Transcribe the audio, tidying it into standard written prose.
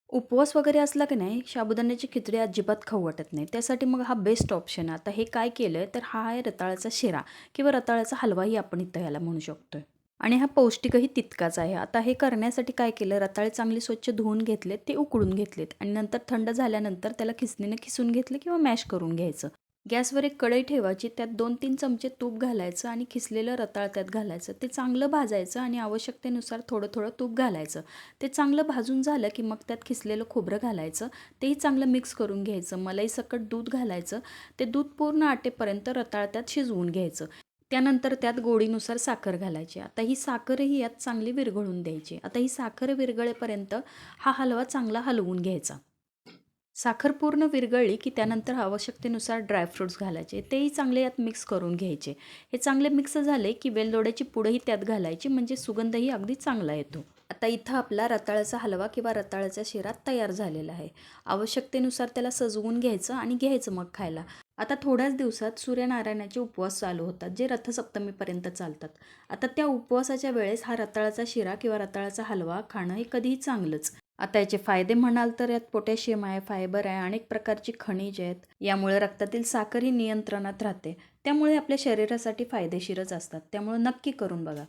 उपवास वगैरे असला की नाही, साबुदाण्याची खिचडी अजिबात खाऊ वाटत नाही. त्यासाठी मग हा बेस्ट ऑप्शन आहे. आता हे काय केलं तर हा आहे रताळ्याचा शिरा किंवा रताळ्याचा हलवाही आपण इथं ह्याला म्हणू शकतोय. आणि हा पौष्टिकही तितकाच आहे. आता हे करण्यासाठी काय केलं, रताळे चांगले स्वच्छ धुवून घेतलेत, ते उकळून घेतलेत आणि नंतर थंड झाल्यानंतर त्याला खिसणीने खिसून घेतलं किंवा मॅश करून घ्यायचं. गॅसवर एक कढई ठेवायची, त्यात 2-3 चमचे तूप घालायचं आणि खिसलेलं रताळ त्यात घालायचं. ते चांगलं भाजायचं आणि आवश्यकतेनुसार थोडं-थोडं तूप घालायचं. ते चांगलं भाजून झालं की मग त्यात खिसलेलं खोबरं घालायचं. तेही चांगलं मिक्स करून घ्यायचं. मलईसकट दूध घालायचं. ते दूध पूर्ण आटेपर्यंत रताळ त्यात शिजवून घ्यायचं. त्यानंतर त्यात गोडीनुसार साखर घालायची. आता ही साखरही यात चांगली विरघळून द्यायची. आता ही साखर विरघळेपर्यंत हा हलवा चांगला हलवून घ्यायचा. साखर पूर्ण विरघळली की त्यानंतर आवश्यकतेनुसार ड्रायफ्रुट्स घालायचे. तेही चांगले यात मिक्स करून घ्यायचे. हे चांगले मिक्स झाले की वेलदोड्याची पूडही त्यात घालायची, म्हणजे सुगंधही अगदी चांगला येतो. आता इथं आपला रताळ्याचा हलवा किंवा रताळ्याचा शिरा तयार झालेला आहे. आवश्यकतेनुसार त्याला सजवून घ्यायचं आणि घ्यायचं मग खायला. आता थोड्याच दिवसात सूर्यनारायणाचे उपवास चालू होतात, जे रथसप्तमीपर्यंत चालतात. आता त्या उपवासाच्या वेळेस हा रताळ्याचा शिरा किंवा रताळ्याचा हलवा खाणं हे कधीही चांगलंच. आता याचे फायदे म्हणाल तर यात पोटॅशियम आहे, फायबर आहे, अनेक प्रकारची खनिज आहेत. यामुळे रक्तातील साखरही नियंत्रणात राहते. त्यामुळे आपल्या शरीरासाठी फायदेशीरच असतात. त्यामुळे नक्की करून बघा.